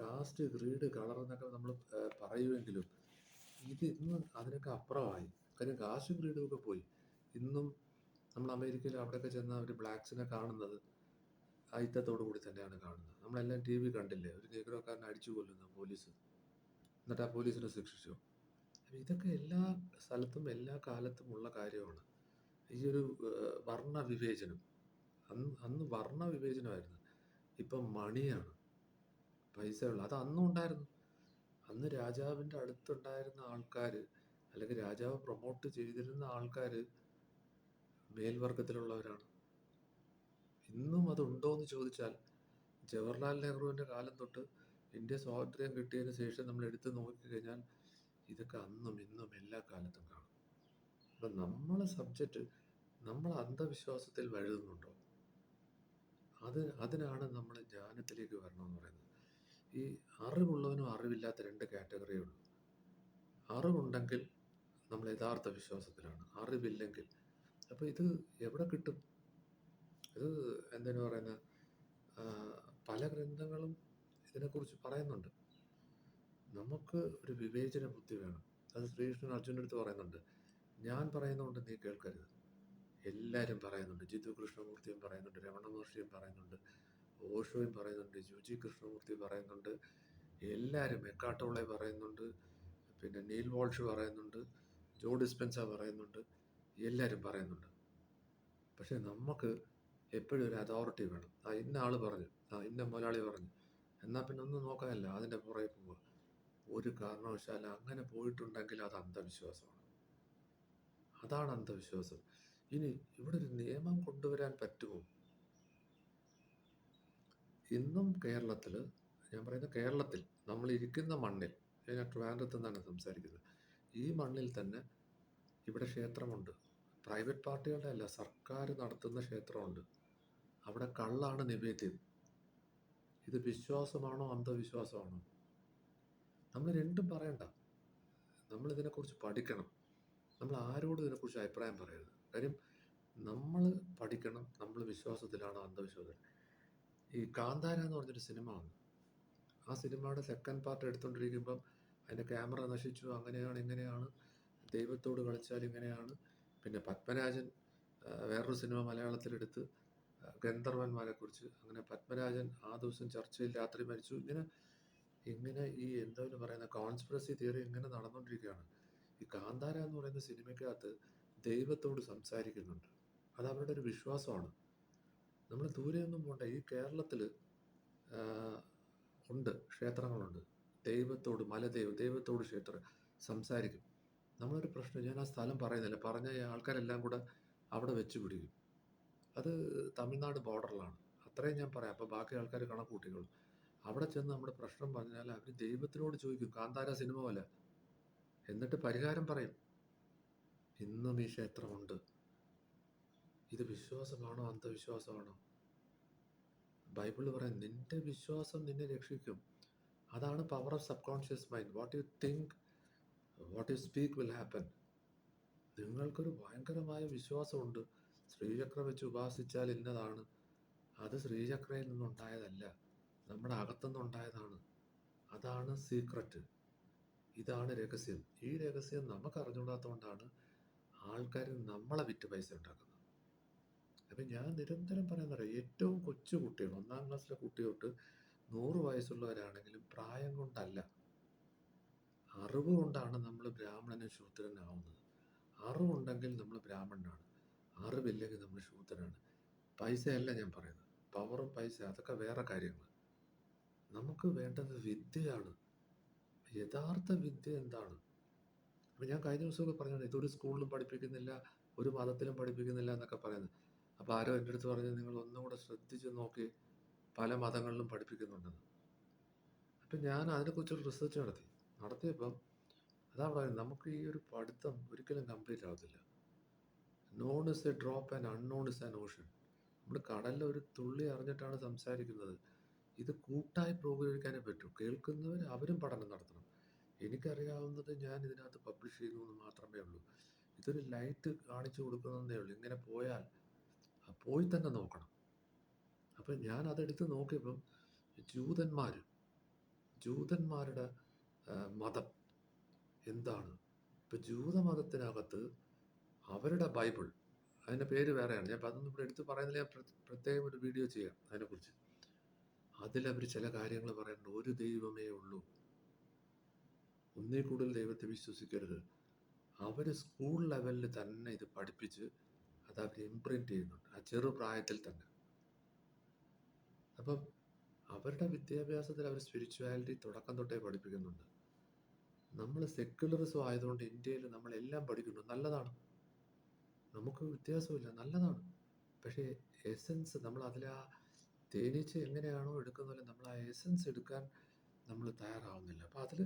കാസ്റ്റ്, ഗ്രീഡ്, കളർ എന്നൊക്കെ നമ്മൾ പറയുമെങ്കിലും ഇത് ഇന്ന് അതിനൊക്കെ അപ്പുറമായി. കാര്യം കാസ്റ്റും ഗ്രീഡും ഒക്കെ പോയി. ഇന്നും നമ്മൾ അമേരിക്കയിൽ അവിടെയൊക്കെ ചെന്ന ഒരു ബ്ലാക്സിനെ കാണുന്നത് അയിത്തത്തോടു കൂടി തന്നെയാണ് കാണുന്നത്. നമ്മളെല്ലാം ടി വി കണ്ടില്ലേ, ഒരു നീഗ്രോക്കാരനെ അടിച്ചു കൊല്ലുന്നു പോലീസ്, എന്നിട്ട് ആ പോലീസിനെ ശിക്ഷിച്ചു. ഇതൊക്കെ എല്ലാ സ്ഥലത്തും എല്ലാ കാലത്തും ഉള്ള കാര്യമാണ്. ഈ ഒരു വർണ്ണ വിവേചനം, അന്ന് വർണ്ണ വിവേചനമായിരുന്നു. ഇപ്പം മണിയാണ്, പൈസയുള്ള. അത് അന്നും ഉണ്ടായിരുന്നു. അന്ന് രാജാവിൻ്റെ അടുത്തുണ്ടായിരുന്ന ആൾക്കാർ, അല്ലെങ്കിൽ രാജാവ് പ്രൊമോട്ട് ചെയ്തിരുന്ന ആൾക്കാർ മേൽവർഗത്തിലുള്ളവരാണ്. ഇന്നും അതുണ്ടോ എന്ന് ചോദിച്ചാൽ ജവഹർലാൽ നെഹ്റുവിൻ്റെ കാലം തൊട്ട് ഇന്ത്യ സ്വാതന്ത്ര്യം കിട്ടിയതിന് ശേഷം നമ്മൾ എടുത്ത് നോക്കിക്കഴിഞ്ഞാൽ ഇതൊക്കെ അന്നും ഇന്നും എല്ലാ കാലത്തും കാണും. അപ്പം നമ്മളെ സബ്ജക്റ്റ് നമ്മൾ അന്ധവിശ്വാസത്തിൽ വഴുതുന്നുണ്ടോ? അതിനാണ് നമ്മൾ ജ്ഞാനത്തിലേക്ക് വരണമെന്ന് പറയുന്നത്. ഈ അറിവുള്ളവനും അറിവില്ലാത്ത 2 കാറ്റഗറിയേ ഉള്ളൂ. അറിവുണ്ടെങ്കിൽ നമ്മൾ യഥാർത്ഥ വിശ്വാസത്തിലാണ്, അറിവില്ലെങ്കിൽ. അപ്പോൾ ഇത് എവിടെ കിട്ടും? ഇത് എന്തിനു പറയുന്ന പല ഗ്രന്ഥങ്ങളും ഇതിനെക്കുറിച്ച് പറയുന്നുണ്ട്. നമുക്ക് ഒരു വിവേചന ബുദ്ധി വേണം. അത് ശ്രീകൃഷ്ണൻ അർജുനൻ്റെ അടുത്ത് പറയുന്നുണ്ട്. ഞാൻ പറയുന്നതുകൊണ്ട് നീ കേൾക്കരുത്. എല്ലാവരും പറയുന്നുണ്ട്. ജിത്തു കൃഷ്ണമൂർത്തിയും പറയുന്നുണ്ട്, രമണ മഹർഷിയും പറയുന്നുണ്ട്, ഓഷോയും പറയുന്നുണ്ട്, ജുജി കൃഷ്ണമൂർത്തി പറയുന്നുണ്ട്, എല്ലാവരും, എക്കാട്ടോളെ പറയുന്നുണ്ട്, പിന്നെ നീൽ വോൾഷ് പറയുന്നുണ്ട്, ജോ ഡിസ്പെൻസ പറയുന്നുണ്ട്, എല്ലാവരും പറയുന്നുണ്ട്. പക്ഷെ നമുക്ക് എപ്പോഴും ഒരു അതോറിറ്റി വേണം. ഇന്ന ആൾ പറഞ്ഞു, ഇന്ന മുതലാളി പറഞ്ഞു, എന്നാൽ പിന്നെ ഒന്നും നോക്കാനില്ല, അതിൻ്റെ പുറകെ പോവുക. ഒരു കാരണവശാലും അങ്ങനെ പോയിട്ടുണ്ടെങ്കിൽ അത് അന്ധവിശ്വാസമാണ്. അതാണ് അന്ധവിശ്വാസം. ഇനി ഇവിടെ ഒരു നിയമം കൊണ്ടുവരാൻ പറ്റുമോ? ഇന്നും കേരളത്തിൽ, ഞാൻ പറയുന്ന കേരളത്തിൽ, നമ്മൾ ഇരിക്കുന്ന മണ്ണിൽ, ഞാൻ ട്രിവാൻഡ്രത്ത് നിന്നാണ് സംസാരിക്കുന്നത്, ഈ മണ്ണിൽ തന്നെ ഇവിടെ ക്ഷേത്രമുണ്ട്. പ്രൈവറ്റ് പാർട്ടികളുടെ അല്ല, സർക്കാർ നടത്തുന്ന ക്ഷേത്രമുണ്ട്. അവിടെ കള്ളാണ് നിവേദ്യം. ഇത് വിശ്വാസമാണോ അന്ധവിശ്വാസമാണോ? നമ്മൾ രണ്ടും പറയണ്ട. നമ്മൾ ഇതിനെക്കുറിച്ച് പഠിക്കണം. നമ്മൾ ആരോടും ഇതിനെക്കുറിച്ച് അഭിപ്രായം പറയരുത്. കാര്യം നമ്മൾ പഠിക്കണം. നമ്മൾ വിശ്വാസത്തിലാണ്, അന്ധവിശ്വാസം. ഈ കാന്താര എന്ന് പറഞ്ഞൊരു സിനിമ വന്നു. ആ സിനിമയുടെ സെക്കൻഡ് പാർട്ട് എടുത്തുകൊണ്ടിരിക്കുമ്പം അതിൻ്റെ ക്യാമറ നശിച്ചു, അങ്ങനെയാണ് ഇങ്ങനെയാണ്, ദൈവത്തോട് കളിച്ചാൽ ഇങ്ങനെയാണ്. പിന്നെ പത്മരാജൻ വേറൊരു സിനിമ മലയാളത്തിലെടുത്ത് ഗന്ധർവന്മാരെക്കുറിച്ച്. അങ്ങനെ പത്മരാജൻ ആ ദിവസം ചർച്ചയിൽ രാത്രി മരിച്ചു. ഇങ്ങനെ ഈ എന്തായാലും പറയുന്ന കോൺസ്പിറസി തിയറി ഇങ്ങനെ നടന്നുകൊണ്ടിരിക്കുകയാണ്. ഈ കാന്താര എന്ന് പറയുന്ന സിനിമയ്ക്കകത്ത് ദൈവത്തോട് സംസാരിക്കുന്നുണ്ട്. അത് അവരുടെ ഒരു വിശ്വാസമാണ്. നമ്മൾ ദൂരെയൊന്നും പോകണ്ട. ഈ കേരളത്തിൽ ഉണ്ട്, ക്ഷേത്രങ്ങളുണ്ട്. ദൈവത്തോട്, ദൈവത്തോട് ക്ഷേത്രം സംസാരിക്കും. നമ്മളൊരു പ്രശ്നം, ഞാൻ ആ സ്ഥലം പറയുന്നില്ല, പറഞ്ഞ ആൾക്കാരെല്ലാം കൂടെ അവിടെ വെച്ച് പിടിക്കും. അത് തമിഴ്നാട് ബോർഡറിലാണ്. അത്രയും ഞാൻ പറയാം. അപ്പോൾ ബാക്കി ആൾക്കാർ കണക്ക് കൂട്ടിക്കോളും. അവിടെ ചെന്ന് നമ്മുടെ പ്രശ്നം പറഞ്ഞാൽ അവർ ദൈവത്തിനോട് ചോദിക്കും, കാന്താര സിനിമ പോലെ, എന്നിട്ട് പരിഹാരം പറയും. ഇന്നും ഈ ക്ഷേത്രമുണ്ട്. ഇത് വിശ്വാസമാണോ അന്ധവിശ്വാസമാണോ? ബൈബിള് പറയും, നിന്റെ വിശ്വാസം നിന്നെ രക്ഷിക്കും. അതാണ് power of sub conscious mind. What you think, what you speak will happen. നിങ്ങൾക്കൊരു ഭയങ്കരമായ വിശ്വാസമുണ്ട്, ശ്രീചക്ര വെച്ച് ഉപാസിച്ചാൽ ഇന്നതാണ്. അത് ശ്രീചക്രയിൽ നിന്നുണ്ടായതല്ല, നമ്മുടെ അകത്തുനിന്നുണ്ടായതാണ്. അതാണ് സീക്രട്ട്. ഇതാണ് രഹസ്യം. ഈ രഹസ്യം നമുക്ക് അറിഞ്ഞുകൂടാത്തതുകൊണ്ടാണ് ആൾക്കാർ നമ്മളെ വിറ്റ് പൈസ ഉണ്ടാക്കുന്നത്. അപ്പം ഞാൻ നിരന്തരം പറയുന്നത് ഏറ്റവും കൊച്ചു കുട്ടികൾ 1-ാം ക്ലാസ്സിലെ കുട്ടി തൊട്ട് 100 വയസ്സുള്ളവരാണെങ്കിലും പ്രായം കൊണ്ടല്ല, അറിവ് കൊണ്ടാണ് നമ്മൾ ബ്രാഹ്മണനും ശൂദ്രനാവുന്നത്. അറിവുണ്ടെങ്കിൽ നമ്മൾ ബ്രാഹ്മണനാണ്, അറിവില്ലെങ്കിൽ നമ്മൾ ശൂദ്രനാണ്. പൈസയല്ല ഞാൻ പറയുന്നത്, പവറും പൈസ അതൊക്കെ വേറെ കാര്യങ്ങൾ. നമുക്ക് വേണ്ടത് വിദ്യയാണ്. യഥാർത്ഥ വിദ്യ എന്താണ്? അപ്പം ഞാൻ കഴിഞ്ഞ ദിവസമൊക്കെ പറഞ്ഞത് ഇതൊരു സ്കൂളിലും പഠിപ്പിക്കുന്നില്ല, ഒരു മതത്തിലും പഠിപ്പിക്കുന്നില്ല എന്നൊക്കെ പറയുന്നത്. അപ്പോൾ ആരോ എൻ്റെ അടുത്ത് പറഞ്ഞത് നിങ്ങൾ ഒന്നുകൂടെ ശ്രദ്ധിച്ച് നോക്കി, പല മതങ്ങളിലും പഠിപ്പിക്കുന്നുണ്ടെന്ന്. അപ്പം ഞാൻ അതിനെക്കുറിച്ചൊരു റിസർച്ച് നടത്തിയപ്പം അതാ പറയുന്നത്, നമുക്ക് ഈ ഒരു പഠിത്തം ഒരിക്കലും കംപ്ലീറ്റ് ആവത്തില്ല. Non is A drop and unknown is an Ocean. നമ്മൾ കടലിൽ ഒരു തുള്ളി അറിഞ്ഞിട്ടാണ് സംസാരിക്കുന്നത്. ഇത് കൂട്ടായി പുരോഗമിക്കാനേ പറ്റൂ. കേൾക്കുന്നവർ അവരും പഠനം നടത്തണം. എനിക്കറിയാവുന്നത് ഞാൻ ഇതിനകത്ത് പബ്ലിഷ് ചെയ്യുന്നു എന്ന് മാത്രമേ ഉള്ളൂ. ഇതൊരു ലൈറ്റ് കാണിച്ചു കൊടുക്കുന്നതേ ഉള്ളൂ. ഇങ്ങനെ പോയാൽ പോയി തന്നെ നോക്കണം. അപ്പം ഞാൻ അതെടുത്ത് നോക്കിയപ്പം ജൂതന്മാരുടെ മതം എന്താണ്? ഇപ്പം ജൂതമതത്തിനകത്ത് അവരുടെ ബൈബിൾ, അതിൻ്റെ പേര് വേറെയാണ്. ഞാൻ അതൊന്നും ഇവിടെ എടുത്ത് പറയുന്നില്ല, ഞാൻ പ്രത്യേകം ഒരു വീഡിയോ ചെയ്യാം അതിനെക്കുറിച്ച്. അതിലവർ ചില കാര്യങ്ങൾ പറയുന്നുണ്ട്. ഒരു ദൈവമേ ഉള്ളൂ, ഒന്നേ കൂടുതൽ ദൈവത്തെ വിശ്വസിക്കരുത്. അവർ സ്കൂൾ ലെവലിൽ തന്നെ ഇത് പഠിപ്പിച്ച് അത് അവർ ഇംപ്രിൻറ്റ് ചെയ്യുന്നുണ്ട്, ആ ചെറുപ്രായത്തിൽ തന്നെ. അപ്പം അവരുടെ വിദ്യാഭ്യാസത്തിൽ അവർ സ്പിരിച്വാലിറ്റി തുടക്കം തൊട്ടേ പഠിപ്പിക്കുന്നുണ്ട്. നമ്മൾ സെക്യുലറിസം ആയതുകൊണ്ട് ഇന്ത്യയിൽ നമ്മളെല്ലാം പഠിക്കുന്നു, നല്ലതാണ്, നമുക്ക് വ്യത്യാസമില്ല, നല്ലതാണ്. പക്ഷേ എസൻസ് നമ്മൾ ആ തേനീച്ച എങ്ങനെയാണോ എടുക്കുന്നത് നമ്മൾ ആ എസൻസ് എടുക്കാൻ നമ്മൾ തയ്യാറാവുന്നില്ല. അപ്പോൾ അതിൽ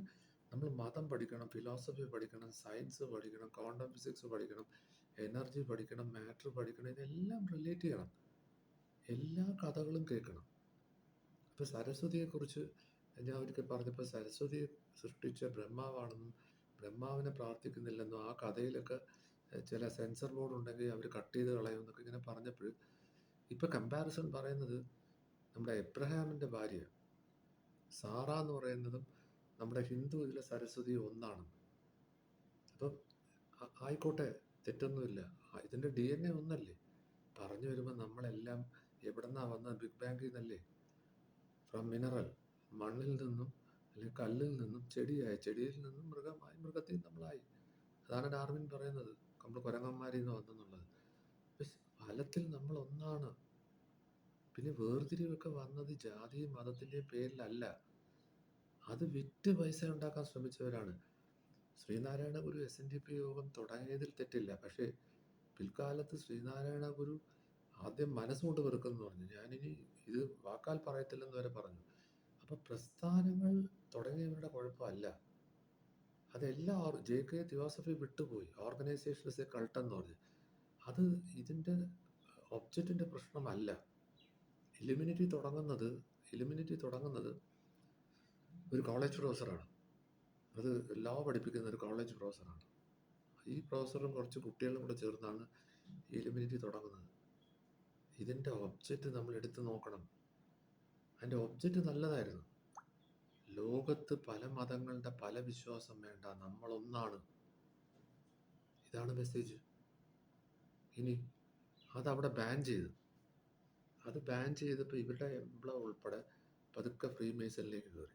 നമ്മൾ മതം പഠിക്കണം, ഫിലോസഫി പഠിക്കണം, സയൻസ് പഠിക്കണം, ക്വാണ്ടം ഫിസിക്സ് പഠിക്കണം, എനർജി പഠിക്കണം, മാറ്റർ പഠിക്കണം, ഇതെല്ലാം റിലേറ്റ് ചെയ്യണം, എല്ലാ കഥകളും കേൾക്കണം. ഇപ്പോൾ സരസ്വതിയെക്കുറിച്ച് ഞാൻ ഒരിക്കൽ പറഞ്ഞപ്പോൾ സരസ്വതിയെ സൃഷ്ടിച്ച ബ്രഹ്മാവാണെന്നും ബ്രഹ്മാവിനെ പ്രാർത്ഥിക്കുന്നില്ലെന്നും ആ കഥയിലൊക്കെ ചില സെൻസർ ബോർഡ് ഉണ്ടെങ്കിൽ അവർ കട്ട് ചെയ്ത് കളയും എന്നൊക്കെ ഇങ്ങനെ പറഞ്ഞപ്പോൾ ഇപ്പോൾ കമ്പാരിസൺ പറയുന്നത് നമ്മുടെ എബ്രഹാമിൻ്റെ ഭാര്യ സാറ എന്ന് പറയുന്നതും നമ്മുടെ ഹിന്ദു ഇതിലെ സരസ്വതി ഒന്നാണ്. അപ്പം ആയിക്കോട്ടെ, തെറ്റൊന്നുമില്ല, ഇതിൻ്റെ DNA ഒന്നല്ലേ. പറഞ്ഞു വരുമ്പോൾ നമ്മളെല്ലാം എവിടെ നിന്നാണ് വന്നത്? ബിഗ് ബാങ്കിൽ നിന്നല്ലേ. ഫ്രം മിനറൽ, മണ്ണിൽ നിന്നും അല്ലെങ്കിൽ കല്ലിൽ നിന്നും ചെടിയായി, ചെടിയിൽ നിന്നും മൃഗമായി, മൃഗത്തിൽ നമ്മളായി. അതാണ് ഡാർവിൻ പറയുന്നത്, നമ്മൾ കുരങ്ങന്മാരിൽ നിന്ന് വന്നെന്നുള്ളത്. ഫലത്തിൽ നമ്മൾ ഒന്നാണ്. പിന്നെ വേർതിരിവൊക്കെ വന്നത് ജാതിയും മതത്തിൻ്റെയും പേരിലല്ല, അത് വിറ്റ് പൈസ ഉണ്ടാക്കാൻ ശ്രമിച്ചവരാണ്. ശ്രീനാരായണ ഗുരു SNDP യോഗം തുടങ്ങിയതിൽ തെറ്റില്ല. പക്ഷേ പിൽക്കാലത്ത് ശ്രീനാരായണ ഗുരു ആദ്യം മനസ്സുകൊണ്ട് വെറുക്കെന്ന് പറഞ്ഞു, ഞാനിനി ഇത് വാക്കാൽ പറയത്തില്ലെന്ന് വരെ പറഞ്ഞു. അപ്പോൾ പ്രസ്ഥാനങ്ങൾ തുടങ്ങിയവരുടെ കുഴപ്പമല്ല, അതെല്ലാം JK തിയോസഫി വിട്ടുപോയി. ഓർഗനൈസേഷൻ ഇസ് എ കൾട്ട് എന്ന് പറഞ്ഞു. അത് ഇതിൻ്റെ ഒബ്ജക്റ്റിൻ്റെ പ്രശ്നമല്ല. ഇലുമിനിറ്റി തുടങ്ങുന്നത് ഒരു കോളേജ് പ്രൊഫസറാണ്. അത് ലോ പഠിപ്പിക്കുന്ന ഒരു കോളേജ് പ്രൊഫസറാണ്. ഈ പ്രൊഫസറും കുറച്ച് കുട്ടികളും കൂടെ ചേർന്നാണ് ഇലുമിനിറ്റി തുടങ്ങുന്നത്. ഇതിൻ്റെ ഒബ്ജക്റ്റ് നമ്മൾ എടുത്തു നോക്കണം. അതിൻ്റെ ഒബ്ജക്റ്റ് നല്ലതായിരുന്നു. ലോകത്ത് പല മതങ്ങളുടെ പല വിശ്വാസം വേണ്ട, നമ്മളൊന്നാണ്, ഇതാണ് മെസ്സേജ്. ഇനി അതവിടെ ബാൻ ചെയ്തപ്പോൾ ഇവരുടെ എംപ്ലോയ് ഉൾപ്പെടെ പതുക്കെ ഫ്രീമേസണിലേക്ക് കയറി.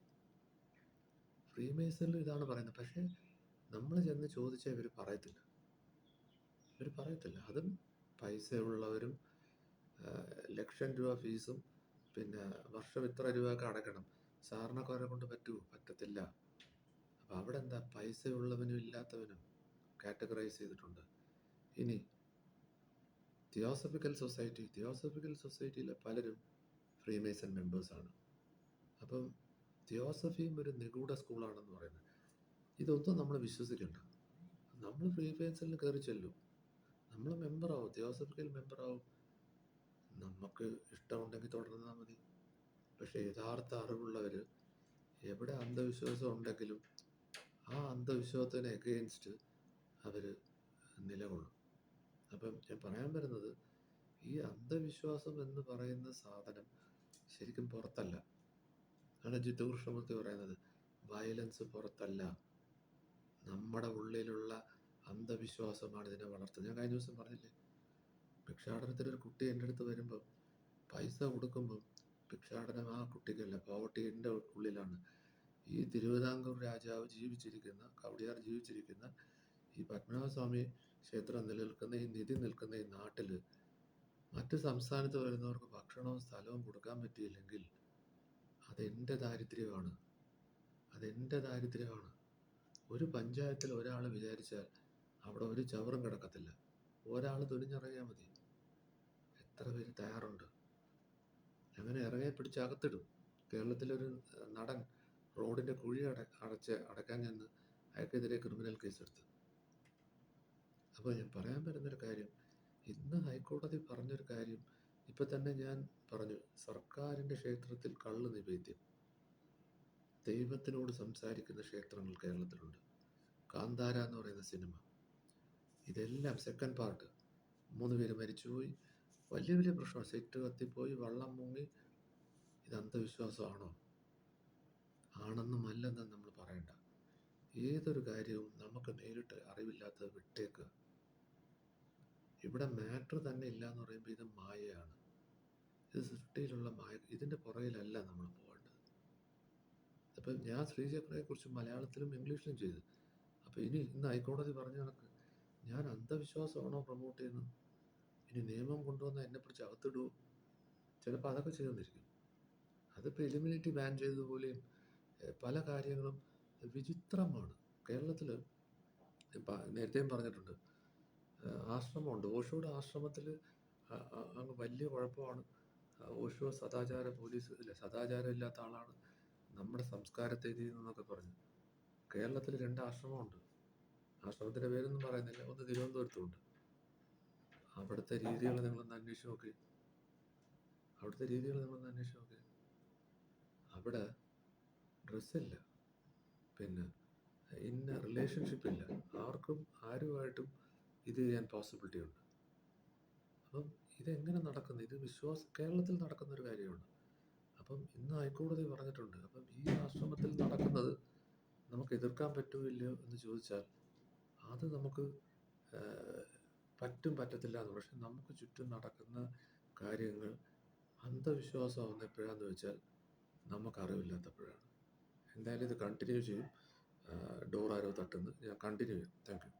ഫ്രീമേസണിൽ ഇതാണ് പറയുന്നത്. പക്ഷേ നമ്മൾ ചെന്ന് ചോദിച്ചാൽ ഇവർ പറയത്തില്ല. അതും പൈസയുള്ളവരും ലക്ഷം രൂപ ഫീസും പിന്നെ വർഷം ഇത്ര രൂപയൊക്കെ അടയ്ക്കണം. സാറിനൊക്കെ അവരെ കൊണ്ട് പറ്റത്തില്ല. അപ്പോൾ അവിടെ എന്താ, പൈസയുള്ളവനും ഇല്ലാത്തവനും കാറ്റഗറൈസ് ചെയ്തിട്ടുണ്ട്. ഇനി തിയോസഫിക്കൽ സൊസൈറ്റിയിലെ പലരും ഫ്രീമേസൺ മെമ്പേഴ്സാണ്. അപ്പം തിയോസഫിയും ഒരു നിഗൂഢ സ്കൂളാണെന്ന് പറയുന്നത്. ഇതൊന്നും നമ്മൾ വിശ്വസിക്കണ്ട. നമ്മൾ ഫ്രീമേസണിൽ കയറി ചെല്ലും, നമ്മൾ മെമ്പറാവും, തിയോസഫിക്കൽ മെമ്പറാവും, നമുക്ക് ഇഷ്ടമുണ്ടെങ്കിൽ തുടർന്നാൽ മതി. പക്ഷേ യഥാർത്ഥ അറിവുള്ളവർ എവിടെ അന്ധവിശ്വാസം ഉണ്ടെങ്കിലും ആ അന്ധവിശ്വാസത്തിന് എഗെയിൻസ്റ്റ് അവർ നിലകൊള്ളും. അപ്പം ഞാൻ പറയാൻ വരുന്നത്, ഈ അന്ധവിശ്വാസം എന്ന് പറയുന്ന സാധനം ശരിക്കും പുറത്തല്ല. ആണ് ജിത്തു കൃഷ്ണമൂർത്തി പറയുന്നത്, വയലൻസ് പുറത്തല്ല, നമ്മുടെ ഉള്ളിലുള്ള അന്ധവിശ്വാസമാണ് ഇതിനെ വളർത്തുന്നത്. ഞാൻ കഴിഞ്ഞ ദിവസം പറഞ്ഞില്ലേ, ഭിക്ഷാടനത്തിനൊരു കുട്ടി എൻ്റെ അടുത്ത് വരുമ്പം പൈസ കൊടുക്കുമ്പം ഭിക്ഷാടനം ആ കുട്ടിക്കല്ല, പോവർട്ടി എൻ്റെ ഉള്ളിലാണ്. ഈ തിരുവിതാംകൂർ രാജാവ് ജീവിച്ചിരിക്കുന്ന, കവടിയാർ ജീവിച്ചിരിക്കുന്ന, ഈ പത്മനാഭസ്വാമി ക്ഷേത്രം നിലനിൽക്കുന്ന, ഈ നിധി നിൽക്കുന്ന ഈ നാട്ടിൽ മറ്റ് സംസ്ഥാനത്ത് വരുന്നവർക്ക് ഭക്ഷണവും സ്ഥലവും കൊടുക്കാൻ പറ്റിയില്ലെങ്കിൽ അതെൻ്റെ ദാരിദ്ര്യമാണ്. അതെൻ്റെ ദാരിദ്ര്യമാണ്. ഒരു പഞ്ചായത്തിൽ ഒരാൾ വിചാരിച്ചാൽ അവിടെ ഒരു ചവറും കിടക്കത്തില്ല. ഒരാൾ തുനിഞ്ഞിറങ്ങിയാൽ മതി. എത്ര പേര് തയ്യാറുണ്ട്? അങ്ങനെ ഇറങ്ങി പിടിച്ച് അകത്തിടും. കേരളത്തിലൊരു നടൻ റോഡിൻ്റെ കുഴി അടയ്ക്കാൻ ചെന്ന് അയാൾക്കെതിരെ ക്രിമിനൽ കേസെടുത്ത്. അപ്പോൾ ഞാൻ പറയാൻ വരുന്നൊരു കാര്യം, ഇന്ന് ഹൈക്കോടതി പറഞ്ഞൊരു കാര്യം ഇപ്പം തന്നെ ഞാൻ പറഞ്ഞു. സർക്കാരിൻ്റെ ക്ഷേത്രത്തിൽ കള്ള് നിവേദ്യം. ദൈവത്തിനോട് സംസാരിക്കുന്ന ക്ഷേത്രങ്ങൾ കേരളത്തിലുണ്ട്. കാന്താര എന്ന് പറയുന്ന സിനിമ, ഇതെല്ലാം സെക്കൻഡ് പാർട്ട്. 3 പേര് മരിച്ചുപോയി, വലിയ വലിയ പ്രശ്നം, സെറ്റ് കത്തിപ്പോയി, വള്ളം മുങ്ങി. ഇത് അന്ധവിശ്വാസമാണോ? ആണെന്നും അല്ലെന്നും നമ്മൾ പറയണ്ട. ഏതൊരു കാര്യവും നമുക്ക് നേരിട്ട് അറിവില്ലാത്തത് വിട്ടേക്കുക. ഇവിടെ മാറ്റർ തന്നെ ഇല്ല എന്ന് പറയുമ്പോൾ ഇത് മായയാണ്. ഇത് സൃഷ്ടിയിലുള്ള മായ. ഇതിൻ്റെ പുറകിലല്ല നമ്മൾ പോകേണ്ടത്. അപ്പം ഞാൻ ശ്രീചക്രയെക്കുറിച്ച് മലയാളത്തിലും ഇംഗ്ലീഷിലും ചെയ്തു. അപ്പോൾ ഇന്ന് ഹൈക്കോടതി പറഞ്ഞ കണക്ക് ഞാൻ അന്ധവിശ്വാസമാണോ പ്രൊമോട്ട് ചെയ്യുന്നത്? ഇനി നിയമം കൊണ്ടുവന്ന് എന്നെ പിടിച്ച് അകത്തിടുമോ? ചിലപ്പോൾ അതൊക്കെ ചെയ്തെന്നിരിക്കും. അതിപ്പോൾ എലിമിനേറ്റ് ബാൻ ചെയ്തതുപോലെയും പല കാര്യങ്ങളും വിചിത്രമാണ്. കേരളത്തിൽ നേരത്തെയും പറഞ്ഞിട്ടുണ്ട്, ആശ്രമമുണ്ട്. ഓഷോയുടെ ആശ്രമത്തിൽ അങ്ങ് വലിയ കുഴപ്പമാണ്. ഓഷോ സദാചാര പോലീസ് ഇല്ല, സദാചാരം ഇല്ലാത്ത ആളാണ്, നമ്മുടെ സംസ്കാരത്തെ എന്നൊക്കെ പറഞ്ഞു. കേരളത്തിൽ 2 ആശ്രമമുണ്ട്. ആശ്രമത്തിൻ്റെ പേരൊന്നും പറയുന്നില്ല. ഒന്ന് തിരുവനന്തപുരത്തുമുണ്ട്. അവിടുത്തെ രീതികൾ നിങ്ങളൊന്ന് അന്വേഷിച്ച് നോക്കി. അവിടെ ഡ്രസ്സില്ല, പിന്നെ ഇന്ന റിലേഷൻഷിപ്പില്ല. ആരുമായിട്ടും ഇത് ചെയ്യാൻ പോസിബിലിറ്റി ഉണ്ട്. അപ്പം ഇതെങ്ങനെ നടക്കുന്നു? ഇത് കേരളത്തിൽ നടക്കുന്നൊരു കാര്യമാണ്. അപ്പം ഇന്ന് ഹൈക്കോടതി പറഞ്ഞിട്ടുണ്ട്. അപ്പം ഈ ആശ്രമത്തിൽ നടക്കുന്നത് നമുക്ക് എതിർക്കാൻ പറ്റുമോ ഇല്ലയോ എന്ന് ചോദിച്ചാൽ അത് നമുക്ക് പറ്റത്തില്ല എന്ന്. പക്ഷെ നമുക്ക് ചുറ്റും നടക്കുന്ന കാര്യങ്ങൾ അന്ധവിശ്വാസമാവുന്ന എപ്പോഴാന്ന് വെച്ചാൽ നമുക്കറിവില്ലാത്തപ്പോഴാണ്. എന്തായാലും ഇത് കണ്ടിന്യൂ ചെയ്യും. ഡോർ ആരോ തട്ടുന്നു. ഞാൻ കണ്ടിന്യൂ ചെയ്യും. Thank you.